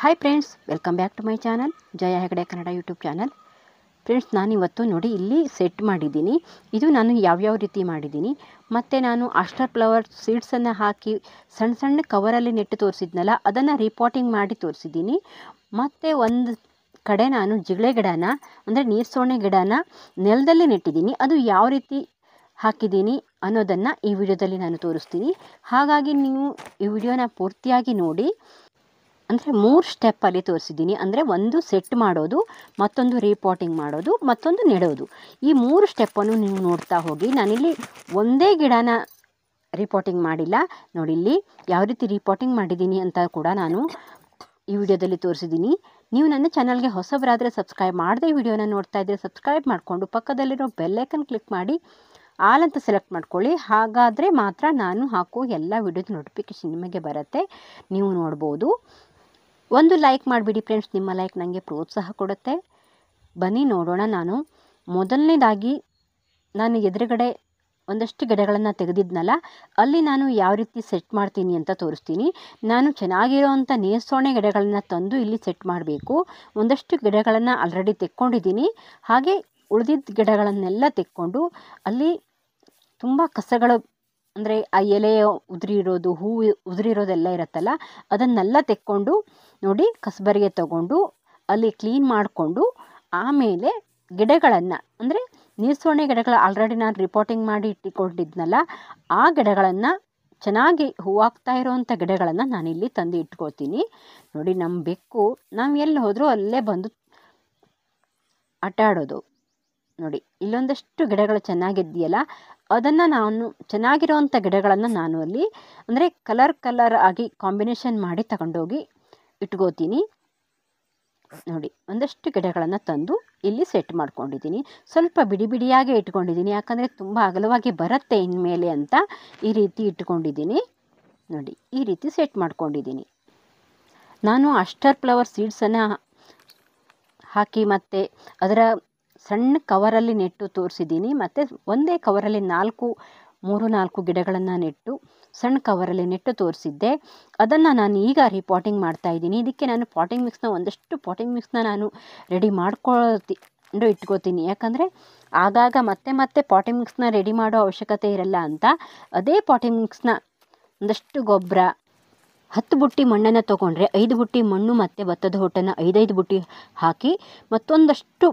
Hi friends, welcome back to my channel Jaya Hegde Kannada YouTube channel. Friends, ನಾನಿವತ್ತು ನೋಡಿ ಇಲ್ಲಿ set ಮಾಡಿದ್ದೀನಿ. ಇದು ನಾನು ಯಾವ್ಯಾವ ರೀತಿ ಮಾಡಿದ್ದೀನಿ ಮತ್ತು ನಾನು ಆಸ್ಟರ್ ಫ್ಲವರ್ ಸೀಡ್ಸನ್ನು ಹಾಕಿ ಸಣ್ಣ ಸಣ್ಣ ಕವರಲ್ಲಿ ನೆಟ್ಟು ತೋರಿಸಿದ್ನಲ್ಲ, ಅದನ್ನು ರಿಪೋರ್ಟಿಂಗ್ ಮಾಡಿ ತೋರಿಸಿದ್ದೀನಿ. ಮತ್ತು ಒಂದು ಕಡೆ ನಾನು ಜಿಗಳೆ ಗಿಡನ ಅಂದರೆ ನೀರು ಸೋಣೆ ಗಿಡನ ನೆಲದಲ್ಲಿ ನೆಟ್ಟಿದ್ದೀನಿ. ಅದು ಯಾವ ರೀತಿ ಹಾಕಿದ್ದೀನಿ ಅನ್ನೋದನ್ನು ಈ ವಿಡಿಯೋದಲ್ಲಿ ನಾನು ತೋರಿಸ್ತೀನಿ. ಹಾಗಾಗಿ ನೀವು ಈ ವಿಡಿಯೋನ ಪೂರ್ತಿಯಾಗಿ ನೋಡಿ. ಅಂದರೆ 3 ಸ್ಟೆಪ್ಪಲ್ಲಿ ತೋರಿಸಿದ್ದೀನಿ. ಅಂದರೆ ಒಂದು ಸೆಟ್ ಮಾಡೋದು, ಮತ್ತೊಂದು ರಿಪೋರ್ಟಿಂಗ್ ಮಾಡೋದು, ಮತ್ತೊಂದು ನೆಡೋದು. ಈ 3 ಸ್ಟೆಪ್ಪನ್ನು ನೀವು ನೋಡ್ತಾ ಹೋಗಿ. ನಾನಿಲ್ಲಿ ಒಂದೇ ಗಿಡನ ರಿಪೋರ್ಟಿಂಗ್ ಮಾಡಿಲ್ಲ. ನೋಡಿ ಇಲ್ಲಿ ಯಾವ ರೀತಿ ರಿಪೋರ್ಟಿಂಗ್ ಮಾಡಿದ್ದೀನಿ ಅಂತ ಕೂಡ ನಾನು ಈ ವಿಡಿಯೋದಲ್ಲಿ ತೋರಿಸಿದ್ದೀನಿ. ನೀವು ನನ್ನ ಚಾನಲ್ಗೆ ಹೊಸಬರಾದರೆ ಸಬ್ಸ್ಕ್ರೈಬ್ ಮಾಡದೆ ಈ ವಿಡಿಯೋನ ನೋಡ್ತಾ ಇದ್ದರೆ ಸಬ್ಸ್ಕ್ರೈಬ್ ಮಾಡಿಕೊಂಡು ಪಕ್ಕದಲ್ಲಿರೋ ಬೆಲ್ಲೈಕನ್ ಕ್ಲಿಕ್ ಮಾಡಿ ಆಲ್ ಅಂತ ಸೆಲೆಕ್ಟ್ ಮಾಡ್ಕೊಳ್ಳಿ. ಹಾಗಾದರೆ ಮಾತ್ರ ನಾನು ಹಾಕೋ ಎಲ್ಲ ವಿಡಿಯೋದ ನೋಟಿಫಿಕೇಷನ್ ನಿಮಗೆ ಬರುತ್ತೆ, ನೀವು ನೋಡ್ಬೋದು. ಒಂದು ಲೈಕ್ ಮಾಡಿಬಿಡಿ ಫ್ರೆಂಡ್ಸ್, ನಿಮ್ಮ ಲೈಕ್ ನನಗೆ ಪ್ರೋತ್ಸಾಹ ಕೊಡುತ್ತೆ. ಬನ್ನಿ ನೋಡೋಣ. ನಾನು ಮೊದಲನೇದಾಗಿ ನಾನು ಎದುರುಗಡೆ ಒಂದಷ್ಟು ಗಿಡಗಳನ್ನು ತೆಗೆದಿದ್ನಲ್ಲ, ಅಲ್ಲಿ ನಾನು ಯಾವ ರೀತಿ ಸೆಟ್ ಮಾಡ್ತೀನಿ ಅಂತ ತೋರಿಸ್ತೀನಿ. ನಾನು ಚೆನ್ನಾಗಿರೋವಂಥ ನೇಸೋಣೆ ಗಿಡಗಳನ್ನು ತಂದು ಇಲ್ಲಿ ಸೆಟ್ ಮಾಡಬೇಕು. ಒಂದಷ್ಟು ಗಿಡಗಳನ್ನು ಆಲ್ರೆಡಿ ತೆಕ್ಕೊಂಡಿದ್ದೀನಿ. ಹಾಗೆ ಉಳಿದಿದ್ದ ಗಿಡಗಳನ್ನೆಲ್ಲ ತೆಕ್ಕೊಂಡು ಅಲ್ಲಿ ತುಂಬ ಕಸಗಳು ಅಂದರೆ ಆ ಎಲೆ ಉದುರಿರೋದು, ಹೂವು ಉದುರಿರೋದೆಲ್ಲ ಇರುತ್ತಲ್ಲ, ಅದನ್ನೆಲ್ಲ ತೆಕ್ಕೊಂಡು ನೋಡಿ ಕಸಬರಿಗೆ ತಗೊಂಡು ಅಲ್ಲಿ ಕ್ಲೀನ್ ಮಾಡಿಕೊಂಡು ಆಮೇಲೆ ಗಿಡಗಳನ್ನು ಅಂದರೆ ನೀರ್ಸೋಣೆ ಗಿಡಗಳು ಆಲ್ರೆಡಿ ನಾನು ರಿಪೋರ್ಟಿಂಗ್ ಮಾಡಿ ಇಟ್ಟುಕೊಂಡಿದ್ನಲ್ಲ, ಆ ಗಿಡಗಳನ್ನು ಚೆನ್ನಾಗಿ ಹೂವಾಗ್ತಾ ಇರೋವಂಥ ಗಿಡಗಳನ್ನು ನಾನಿಲ್ಲಿ ತಂದು ಇಟ್ಕೊಳ್ತೀನಿ. ನೋಡಿ, ನಮ್ಮ ಬೆಕ್ಕು ನಾವು ಎಲ್ಲಿ ಹೋದರೂ ಅಲ್ಲೇ ಬಂದು ಆಟ ಆಡೋದು. ನೋಡಿ, ಇಲ್ಲೊಂದಷ್ಟು ಗಿಡಗಳು ಚೆನ್ನಾಗಿದೆಯಲ್ಲ, ಅದನ್ನು ನಾನು ಚೆನ್ನಾಗಿರೋವಂಥ ಗಿಡಗಳನ್ನು ನಾನು ಅಲ್ಲಿ ಅಂದರೆ ಕಲರ್ ಆಗಿ ಕಾಂಬಿನೇಷನ್ ಮಾಡಿ ತಗೊಂಡೋಗಿ ಇಟ್ಕೋತೀನಿ. ನೋಡಿ, ಒಂದಷ್ಟು ಗಿಡಗಳನ್ನು ತಂದು ಇಲ್ಲಿ ಸೆಟ್ ಮಾಡ್ಕೊಂಡಿದ್ದೀನಿ. ಸ್ವಲ್ಪ ಬಿಡಿ ಬಿಡಿಯಾಗಿ ಇಟ್ಕೊಂಡಿದ್ದೀನಿ, ಯಾಕಂದರೆ ತುಂಬ ಅಗಲವಾಗಿ ಬರುತ್ತೆ ಇನ್ಮೇಲೆ ಅಂತ ಈ ರೀತಿ ಇಟ್ಕೊಂಡಿದ್ದೀನಿ. ನೋಡಿ, ಈ ರೀತಿ ಸೆಟ್ ಮಾಡ್ಕೊಂಡಿದ್ದೀನಿ. ನಾನು ಆಸ್ಟರ್ ಫ್ಲವರ್ ಸೀಡ್ಸನ್ನು ಹಾಕಿ ಮತ್ತು ಅದರ ಸಣ್ಣ ಕವರಲ್ಲಿ ನೆಟ್ಟು ತೋರಿಸಿದ್ದೀನಿ. ಮತ್ತು ಒಂದೇ ಕವರಲ್ಲಿ 3-4 ಗಿಡಗಳನ್ನು ನೆಟ್ಟು ಸಣ್ಣ ಕವರಲ್ಲಿ ನೆಟ್ಟು ತೋರಿಸಿದ್ದೆ. ಅದನ್ನು ನಾನು ಈಗ ರಿಪೋರ್ಟಿಂಗ್ ಮಾಡ್ತಾಯಿದ್ದೀನಿ. ಇದಕ್ಕೆ ನಾನು ಒಂದಷ್ಟು ಪಾಟಿಂಗ್ ಮಿಕ್ಸ್ನ ನಾನು ರೆಡಿ ಮಾಡ್ಕೊಂಡು ಇಟ್ಕೋತೀನಿ. ಯಾಕಂದರೆ ಆಗಾಗ ಮತ್ತೆ ಪಾಟಿಂಗ್ ಮಿಕ್ಸ್ನ ರೆಡಿ ಮಾಡೋ ಅವಶ್ಯಕತೆ ಇರಲ್ಲ ಅಂತ ಅದೇ ಪಾಟಿಂಗ್ ಮಿಕ್ಸ್ನ ಒಂದಷ್ಟು ಗೊಬ್ಬರ 10 ಬುಟ್ಟಿ ಮಣ್ಣನ್ನು ತೊಗೊಂಡ್ರೆ 5 ಬುಟ್ಟಿ ಮಣ್ಣು ಮತ್ತು ಭತ್ತದ ಹೊಟ್ಟನ್ನು 5 ಬುಟ್ಟಿ ಹಾಕಿ ಮತ್ತೊಂದಷ್ಟು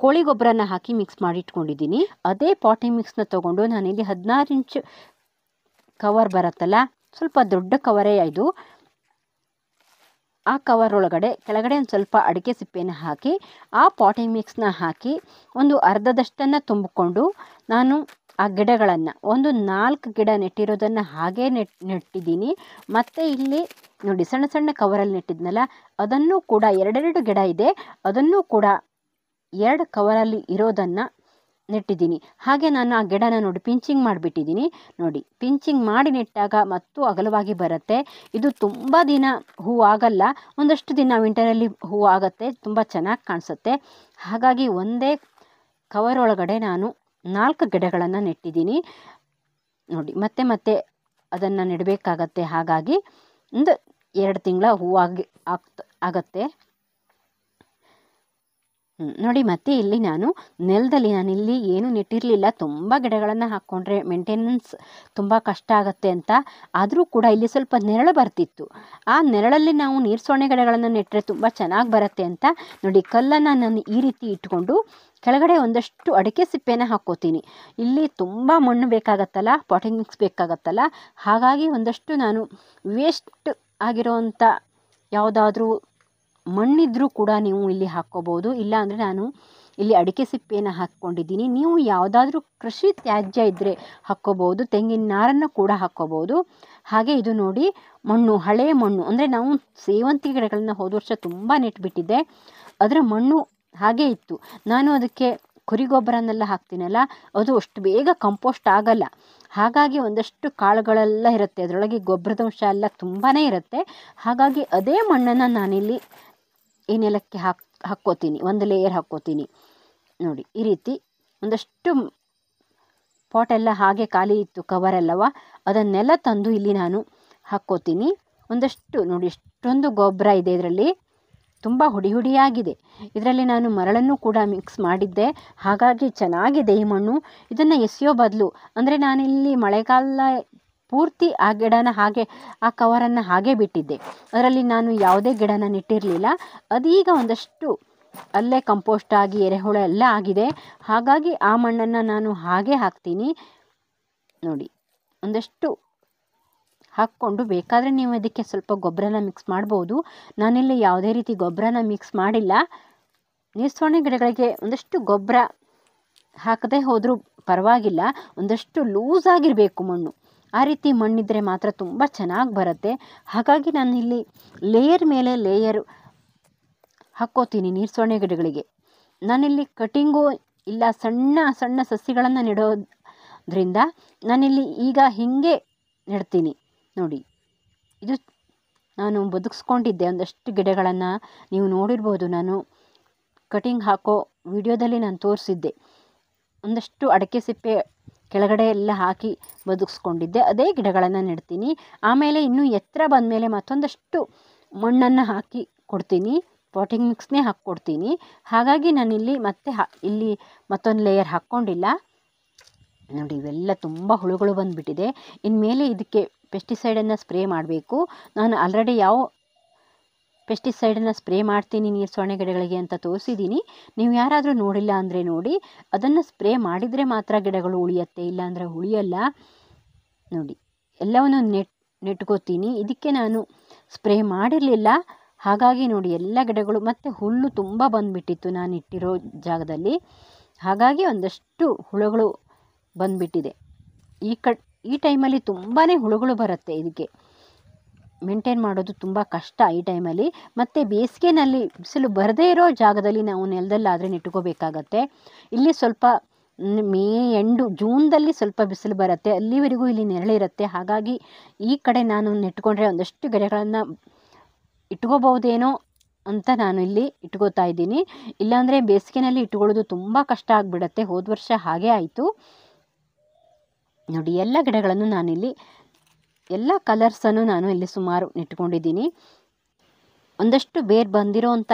ಕೋಳಿ ಗೊಬ್ಬರನ ಹಾಕಿ ಮಿಕ್ಸ್ ಮಾಡಿ ಇಟ್ಕೊಂಡಿದ್ದೀನಿ. ಅದೇ ಪಾಟಿಂಗ್ ಮಿಕ್ಸ್ನ ತೊಗೊಂಡು ನಾನಿಲ್ಲಿ 16 ಇಂಚ್ ಕವರ್ ಬರುತ್ತಲ್ಲ, ಸ್ವಲ್ಪ ದೊಡ್ಡ ಕವರೇ ಇದು. ಆ ಕವರ್ ಒಳಗಡೆ ಕೆಳಗಡೆ ಒಂದು ಸ್ವಲ್ಪ ಅಡಿಕೆ ಸಿಪ್ಪೆನ ಹಾಕಿ ಆ ಪಾಟಿಂಗ್ ಮಿಕ್ಸ್ನ ಹಾಕಿ ಒಂದು ಅರ್ಧದಷ್ಟನ್ನು ತುಂಬಿಕೊಂಡು ನಾನು ಆ ಗಿಡಗಳನ್ನು ಒಂದು 4 ಗಿಡ ನೆಟ್ಟಿರೋದನ್ನು ಹಾಗೇ ನೆಟ್ಟಿದ್ದೀನಿ. ಮತ್ತು ಇಲ್ಲಿ ನೋಡಿ ಸಣ್ಣ ಸಣ್ಣ ಕವರಲ್ಲಿ ನೆಟ್ಟಿದ್ನಲ್ಲ, ಅದನ್ನು ಕೂಡ 2 ಗಿಡ ಇದೆ, ಅದನ್ನು ಕೂಡ 2 ಕವರಲ್ಲಿ ಇರೋದನ್ನು ನೆಟ್ಟಿದ್ದೀನಿ. ಹಾಗೆ ನಾನು ಆ ಗಿಡನ ನೋಡಿ ಪಿಂಚಿಂಗ್ ಮಾಡಿಬಿಟ್ಟಿದ್ದೀನಿ. ನೋಡಿ, ಪಿಂಚಿಂಗ್ ಮಾಡಿ ನೆಟ್ಟಾಗ ಮತ್ತು ಅಗಲವಾಗಿ ಬರುತ್ತೆ. ಇದು ತುಂಬ ದಿನ ಹೂವು ಆಗಲ್ಲ, ಒಂದಷ್ಟು ದಿನ ವಿಂಟರಲ್ಲಿ ಹೂವು ಆಗುತ್ತೆ, ತುಂಬ ಚೆನ್ನಾಗಿ ಕಾಣಿಸುತ್ತೆ. ಹಾಗಾಗಿ ಒಂದೇ ಕವರ್ ಒಳಗಡೆ ನಾನು 4 ಗಿಡಗಳನ್ನು ನೆಟ್ಟಿದ್ದೀನಿ. ನೋಡಿ, ಮತ್ತೆ ಅದನ್ನು ನೆಡಬೇಕಾಗತ್ತೆ. ಹಾಗಾಗಿ ಒಂದು 2 ತಿಂಗಳ ಹೂವಾಗಿ ಆಗತ್ತೆ. ನೋಡಿ, ಮತ್ತೆ ಇಲ್ಲಿ ನಾನು ನೆಲದಲ್ಲಿ ನಾನಿಲ್ಲಿ ಏನೂ ನೆಟ್ಟಿರಲಿಲ್ಲ. ತುಂಬ ಗಿಡಗಳನ್ನು ಹಾಕ್ಕೊಂಡ್ರೆ ಮೇಂಟೆನೆನ್ಸ್ ತುಂಬ ಕಷ್ಟ ಆಗುತ್ತೆ ಅಂತ. ಆದರೂ ಕೂಡ ಇಲ್ಲಿ ಸ್ವಲ್ಪ ನೆರಳು ಬರ್ತಿತ್ತು. ಆ ನೆರಳಲ್ಲಿ ನಾವು ನೀರ್ಸೋಣೆ ಗಿಡಗಳನ್ನು ನೆಟ್ಟರೆ ತುಂಬ ಚೆನ್ನಾಗಿ ಬರುತ್ತೆ ಅಂತ ನೋಡಿ ಕಲ್ಲನ್ನು ನಾನು ಈ ರೀತಿ ಇಟ್ಕೊಂಡು ಕೆಳಗಡೆ ಒಂದಷ್ಟು ಅಡಿಕೆ ಸಿಪ್ಪೆನ ಹಾಕ್ಕೋತೀನಿ. ಇಲ್ಲಿ ತುಂಬ ಮಣ್ಣು ಬೇಕಾಗತ್ತಲ್ಲ, ಪಾಟಿಂಗ್ ಮಿಕ್ಸ್ ಬೇಕಾಗತ್ತಲ್ಲ, ಹಾಗಾಗಿ ಒಂದಷ್ಟು ನಾನು ವೇಸ್ಟ್ ಆಗಿರೋವಂಥ ಯಾವುದಾದ್ರೂ ಮಣ್ಣಿದ್ರೂ ಕೂಡ ನೀವು ಇಲ್ಲಿ ಹಾಕ್ಕೋಬೋದು. ಇಲ್ಲ ಅಂದರೆ ನಾನು ಇಲ್ಲಿ ಅಡಿಕೆ ಸಿಪ್ಪೆಯನ್ನು ಹಾಕ್ಕೊಂಡಿದ್ದೀನಿ. ನೀವು ಯಾವುದಾದ್ರೂ ಕೃಷಿ ತ್ಯಾಜ್ಯ ಇದ್ದರೆ ಹಾಕ್ಕೋಬೋದು, ತೆಂಗಿನ ನಾರನ್ನು ಕೂಡ ಹಾಕ್ಕೋಬೋದು. ಹಾಗೆ ಇದು ನೋಡಿ ಮಣ್ಣು, ಹಳೆ ಮಣ್ಣು ಅಂದರೆ ನಾವು ಸೇವಂತಿಗೆ ಗಿಡಗಳನ್ನ ಹೋದ ವರ್ಷ ತುಂಬ ನೆಟ್ಬಿಟ್ಟಿದ್ದೆ, ಅದರ ಮಣ್ಣು ಹಾಗೇ ಇತ್ತು. ನಾನು ಅದಕ್ಕೆ ಕುರಿ ಗೊಬ್ಬರನ್ನೆಲ್ಲ ಹಾಕ್ತೀನಲ್ಲ, ಅದು ಅಷ್ಟು ಬೇಗ ಕಂಪೋಸ್ಟ್ ಆಗಲ್ಲ. ಹಾಗಾಗಿ ಒಂದಷ್ಟು ಕಾಳುಗಳೆಲ್ಲ ಇರುತ್ತೆ, ಅದರೊಳಗೆ ಗೊಬ್ಬರದ ಅಂಶ ಎಲ್ಲ ತುಂಬಾ ಇರುತ್ತೆ. ಹಾಗಾಗಿ ಅದೇ ಮಣ್ಣನ್ನು ನಾನಿಲ್ಲಿ ಈ ನೆಲಕ್ಕೆ ಹಾಕ್ಕೋತೀನಿ, ಒಂದು ಲೇಯರ್ ಹಾಕ್ಕೋತೀನಿ. ನೋಡಿ, ಈ ರೀತಿ ಒಂದಷ್ಟು ಪಾಟೆಲ್ಲ ಹಾಗೆ ಖಾಲಿ ಇತ್ತು ಕವರೆಲ್ಲವ, ಅದನ್ನೆಲ್ಲ ತಂದು ಇಲ್ಲಿ ನಾನು ಹಾಕ್ಕೋತೀನಿ. ಒಂದಷ್ಟು ನೋಡಿ ಎಷ್ಟು ಅಷ್ಟೊಂದು ಗೊಬ್ಬರ ಇದೆ ಇದರಲ್ಲಿ, ತುಂಬ ಹುಡಿ ಹುಡಿಯಾಗಿದೆ. ಇದರಲ್ಲಿ ನಾನು ಮರಳನ್ನು ಕೂಡ ಮಿಕ್ಸ್ ಮಾಡಿದ್ದೆ, ಹಾಗಾಗಿ ಚೆನ್ನಾಗಿದೆ ಈ ಮಣ್ಣು. ಇದನ್ನು ಎಸೆಯೋ ಬದಲು, ಅಂದರೆ ನಾನಿಲ್ಲಿ ಮಳೆಗಾಲ ಪೂರ್ತಿ ಆ ಗಿಡನ ಹಾಗೆ, ಆ ಕವರನ್ನು ಹಾಗೆ ಬಿಟ್ಟಿದ್ದೆ. ಅದರಲ್ಲಿ ನಾನು ಯಾವುದೇ ಗಿಡನ ನೆಟ್ಟಿರಲಿಲ್ಲ. ಅದೀಗ ಒಂದಷ್ಟು ಅಲ್ಲೇ ಕಂಪೋಸ್ಟ್ ಆಗಿ ಎರೆಹುಳ ಎಲ್ಲ ಆಗಿದೆ. ಹಾಗಾಗಿ ಆ ಮಣ್ಣನ್ನು ನಾನು ಹಾಗೆ ಹಾಕ್ತೀನಿ ನೋಡಿ. ಒಂದಷ್ಟು ಹಾಕ್ಕೊಂಡು ಬೇಕಾದರೆ ನೀವು ಇದಕ್ಕೆ ಸ್ವಲ್ಪ ಗೊಬ್ಬರನ ಮಿಕ್ಸ್ ಮಾಡ್ಬೋದು. ನಾನಿಲ್ಲಿ ಯಾವುದೇ ರೀತಿ ಗೊಬ್ಬರನ ಮಿಕ್ಸ್ ಮಾಡಿಲ್ಲ. ನೀರ್ಸೋಣೆ ಗಿಡಗಳಿಗೆ ಒಂದಷ್ಟು ಗೊಬ್ಬರ ಹಾಕದೇ ಹೋದರೂ ಪರವಾಗಿಲ್ಲ, ಒಂದಷ್ಟು ಲೂಸ್ ಆಗಿರಬೇಕು ಮಣ್ಣು. ಆ ರೀತಿ ಮಣ್ಣಿದ್ರೆ ಮಾತ್ರ ತುಂಬ ಚೆನ್ನಾಗಿ ಬರುತ್ತೆ. ಹಾಗಾಗಿ ನಾನು ಇಲ್ಲಿ ಲೇಯರ್ ಮೇಲೆ ಲೇಯರ್ ಹಾಕ್ಕೋತೀನಿ ನೀರ್ಸೋಣೆ ಗಿಡಗಳಿಗೆ. ನಾನಿಲ್ಲಿ ಕಟಿಂಗು ಇಲ್ಲ ಸಣ್ಣ ಸಣ್ಣ ಸಸಿಗಳನ್ನು ನೆಡೋದ್ರಿಂದ ನಾನಿಲ್ಲಿ ಈಗ ಹೀಗೆ ನೆಡ್ತೀನಿ ನೋಡಿ. ಇದು ನಾನು ಬದುಕಿಸ್ಕೊಂಡಿದ್ದೆ ಒಂದಷ್ಟು ಗಿಡಗಳನ್ನು, ನೀವು ನೋಡಿರ್ಬೋದು. ನಾನು ಕಟಿಂಗ್ ಹಾಕೋ ವಿಡಿಯೋದಲ್ಲಿ ನಾನು ತೋರಿಸಿದ್ದೆ. ಒಂದಷ್ಟು ಅಡಿಕೆ ಸಿಪ್ಪೆ ಕೆಳಗಡೆ ಎಲ್ಲ ಹಾಕಿ ಬದುಕಿಸ್ಕೊಂಡಿದ್ದೆ. ಅದೇ ಗಿಡಗಳನ್ನು ನೆಡ್ತೀನಿ. ಆಮೇಲೆ ಇನ್ನೂ ಎತ್ತರ ಬಂದಮೇಲೆ ಮತ್ತೊಂದಷ್ಟು ಮಣ್ಣನ್ನು ಹಾಕಿ ಕೊಡ್ತೀನಿ, ಪಾಟಿಂಗ್ ಮಿಕ್ಸ್ನೇ ಹಾಕ್ಕೊಡ್ತೀನಿ. ಹಾಗಾಗಿ ನಾನಿಲ್ಲಿ ಮತ್ತೆ ಇಲ್ಲಿ ಮತ್ತೊಂದು ಲೇಯರ್ ಹಾಕ್ಕೊಂಡಿಲ್ಲ ನೋಡಿ. ಇವೆಲ್ಲ ತುಂಬ ಹುಳುಗಳು ಬಂದುಬಿಟ್ಟಿದೆ. ಇನ್ಮೇಲೆ ಇದಕ್ಕೆ ಪೆಸ್ಟಿಸೈಡನ್ನು ಸ್ಪ್ರೇ ಮಾಡಬೇಕು. ನಾನು ಆಲ್ರೆಡಿ ಯಾವ ಪೆಸ್ಟಿಸೈಡನ್ನು ಸ್ಪ್ರೇ ಮಾಡ್ತೀನಿ ನೀರ್ಸೋಣೆ ಗಿಡಗಳಿಗೆ ಅಂತ ತೋರಿಸಿದ್ದೀನಿ. ನೀವು ಯಾರಾದರೂ ನೋಡಿಲ್ಲ ಅಂದರೆ ನೋಡಿ. ಅದನ್ನು ಸ್ಪ್ರೇ ಮಾಡಿದರೆ ಮಾತ್ರ ಗಿಡಗಳು ಉಳಿಯುತ್ತೆ, ಇಲ್ಲಾಂದರೆ ಉಳಿಯಲ್ಲ ನೋಡಿ. ಎಲ್ಲವನ್ನು ನೆಟ್ಕೋತೀನಿ. ಇದಕ್ಕೆ ನಾನು ಸ್ಪ್ರೇ ಮಾಡಿರಲಿಲ್ಲ, ಹಾಗಾಗಿ ನೋಡಿ ಎಲ್ಲ ಗಿಡಗಳು, ಮತ್ತು ಹುಲ್ಲು ತುಂಬ ಬಂದುಬಿಟ್ಟಿತ್ತು ನಾನು ಇಟ್ಟಿರೋ ಜಾಗದಲ್ಲಿ. ಹಾಗಾಗಿ ಒಂದಷ್ಟು ಹುಳುಗಳು ಬಂದುಬಿಟ್ಟಿದೆ. ಈ ಟೈಮಲ್ಲಿ ತುಂಬಾ ಹುಳುಗಳು ಬರುತ್ತೆ. ಇದಕ್ಕೆ ಮೇಂಟೈನ್ ಮಾಡೋದು ತುಂಬ ಕಷ್ಟ ಈ ಟೈಮಲ್ಲಿ. ಮತ್ತು ಬೇಸಿಗೆನಲ್ಲಿ ಬಿಸಿಲು ಬರದೇ ಇರೋ ಜಾಗದಲ್ಲಿ ನಾವು ನೆಲದಲ್ಲಾದರೆ ನೆಟ್ಕೋಬೇಕಾಗತ್ತೆ. ಇಲ್ಲಿ ಸ್ವಲ್ಪ ಮೇ ಎಂಡು ಜೂನ್ದಲ್ಲಿ ಸ್ವಲ್ಪ ಬಿಸಿಲು ಬರುತ್ತೆ, ಅಲ್ಲಿವರೆಗೂ ಇಲ್ಲಿ ನೆರಳಿರುತ್ತೆ. ಹಾಗಾಗಿ ಈ ಕಡೆ ನಾನು ನೆಟ್ಕೊಂಡ್ರೆ ಒಂದಷ್ಟು ಗಿಡಗಳನ್ನು ಇಟ್ಕೋಬಹುದೇನೋ ಅಂತ ನಾನು ಇಲ್ಲಿ ಇಟ್ಕೋತಾ ಇದ್ದೀನಿ. ಇಲ್ಲಾಂದರೆ ಬೇಸಿಗೆನಲ್ಲಿ ಇಟ್ಕೊಳ್ಳೋದು ತುಂಬ ಕಷ್ಟ ಆಗಿಬಿಡತ್ತೆ. ಹೋದ ವರ್ಷ ಹಾಗೆ ಆಯಿತು ನೋಡಿ. ಎಲ್ಲ ಗಿಡಗಳನ್ನು ನಾನಿಲ್ಲಿ ಎಲ್ಲ ಕಲರ್ಸನ್ನು ನಾನು ಇಲ್ಲಿ ಸುಮಾರು ನೆಟ್ಕೊಂಡಿದ್ದೀನಿ. ಒಂದಷ್ಟು ಬೇರು ಬಂದಿರೋ ಅಂಥ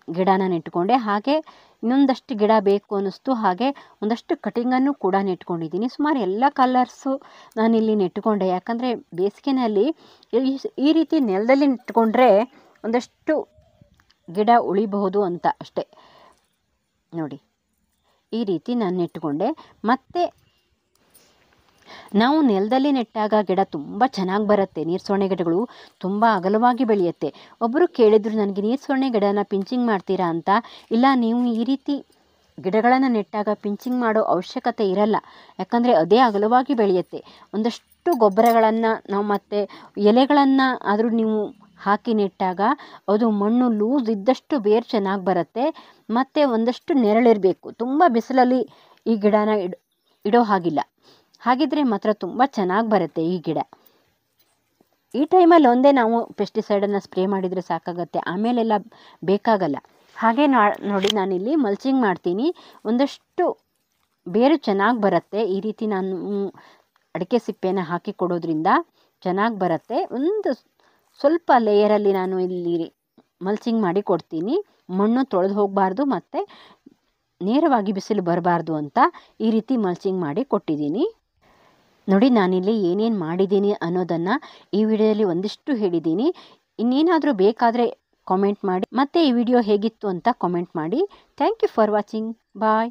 ಗಿಡನ ನೆಟ್ಕೊಂಡೆ. ಹಾಗೆ ಇನ್ನೊಂದಷ್ಟು ಗಿಡ ಬೇಕು ಅನ್ನಿಸ್ತು, ಹಾಗೆ ಒಂದಷ್ಟು ಕಟಿಂಗನ್ನು ಕೂಡ ನೆಟ್ಕೊಂಡಿದ್ದೀನಿ. ಸುಮಾರು ಎಲ್ಲ ಕಲರ್ಸು ನಾನಿಲ್ಲಿ ನೆಟ್ಕೊಂಡೆ. ಯಾಕಂದರೆ ಬೇಸಿಗೆನಲ್ಲಿ ಈ ರೀತಿ ನೆಲದಲ್ಲಿ ನೆಟ್ಕೊಂಡ್ರೆ ಒಂದಷ್ಟು ಗಿಡ ಉಳಿಬಹುದು ಅಂತ ಅಷ್ಟೇ ನೋಡಿ. ಈ ರೀತಿ ನಾನು ನೆಟ್ಕೊಂಡೆ. ಮತ್ತು ನಾವು ನೆಲದಲ್ಲಿ ನೆಟ್ಟಾಗ ಗಿಡ ತುಂಬ ಚೆನ್ನಾಗಿ ಬರುತ್ತೆ. ನೀರ್ಸೋಣೆ ಗಿಡಗಳು ತುಂಬ ಅಗಲವಾಗಿ ಬೆಳೆಯುತ್ತೆ. ಒಬ್ಬರು ಕೇಳಿದ್ರು ನನಗೆ, ನೀರ್ಸೋಣೆ ಗಿಡನ ಪಿಂಚಿಂಗ್ ಮಾಡ್ತೀರಾ ಅಂತ. ಇಲ್ಲ, ನೀವು ಈ ರೀತಿ ಗಿಡಗಳನ್ನು ನೆಟ್ಟಾಗ ಪಿಂಚಿಂಗ್ ಮಾಡೋ ಅವಶ್ಯಕತೆ ಇರಲ್ಲ, ಯಾಕಂದರೆ ಅದೇ ಅಗಲವಾಗಿ ಬೆಳೆಯುತ್ತೆ. ಒಂದಷ್ಟು ಗೊಬ್ಬರಗಳನ್ನು ನಾವು ಮತ್ತು ಎಲೆಗಳನ್ನು ಆದರೂ ನೀವು ಹಾಕಿ ನೆಟ್ಟಾಗ ಅದು ಮಣ್ಣು ಲೂಸ್ ಇದ್ದಷ್ಟು ಬೇರು ಚೆನ್ನಾಗಿ ಬರುತ್ತೆ. ಮತ್ತು ಒಂದಷ್ಟು ನೆರಳಿರಬೇಕು, ತುಂಬ ಬಿಸಿಲಲ್ಲಿ ಈ ಗಿಡನ ಇಡೋ ಹಾಗಿಲ್ಲ. ಹಾಗಿದ್ರೆ ಮಾತ್ರ ತುಂಬ ಚೆನ್ನಾಗಿ ಬರುತ್ತೆ ಈ ಗಿಡ. ಈ ಟೈಮಲ್ಲಿ ಒಂದೇ ನಾವು ಪೆಸ್ಟಿಸೈಡನ್ನು ಸ್ಪ್ರೇ ಮಾಡಿದರೆ ಸಾಕಾಗತ್ತೆ, ಆಮೇಲೆಲ್ಲ ಬೇಕಾಗಲ್ಲ. ಹಾಗೆ ನೋಡಿ ನಾನಿಲ್ಲಿ ಮಲ್ಚಿಂಗ್ ಮಾಡ್ತೀನಿ. ಒಂದಷ್ಟು ಬೇರು ಚೆನ್ನಾಗಿ ಬರುತ್ತೆ. ಈ ರೀತಿ ನಾನು ಅಡಿಕೆ ಸಿಪ್ಪೆನ ಹಾಕಿ ಕೊಡೋದ್ರಿಂದ ಚೆನ್ನಾಗಿ ಬರುತ್ತೆ. ಒಂದು ಸ್ವಲ್ಪ ಲೇಯರಲ್ಲಿ ನಾನು ಇಲ್ಲಿ ಮಲ್ಚಿಂಗ್ ಮಾಡಿ ಕೊಡ್ತೀನಿ. ಮಣ್ಣು ತೊಳೆದು ಹೋಗಬಾರ್ದು ಮತ್ತು ನೇರವಾಗಿ ಬಿಸಿಲು ಬರಬಾರ್ದು ಅಂತ ಈ ರೀತಿ ಮಲ್ಚಿಂಗ್ ಮಾಡಿ ಕೊಟ್ಟಿದ್ದೀನಿ ನೋಡಿ. ನಾನಿಲ್ಲಿ ಏನೇನು ಮಾಡಿದ್ದೀನಿ ಅನ್ನೋದನ್ನು ಈ ವಿಡಿಯೋದಲ್ಲಿ ಒಂದಿಷ್ಟು ಹೇಳಿದ್ದೀನಿ. ಇನ್ನೇನಾದರೂ ಬೇಕಾದರೆ ಕಾಮೆಂಟ್ ಮಾಡಿ, ಮತ್ತು ಈ ವಿಡಿಯೋ ಹೇಗಿತ್ತು ಅಂತ ಕಾಮೆಂಟ್ ಮಾಡಿ. Thank you for watching. Bye.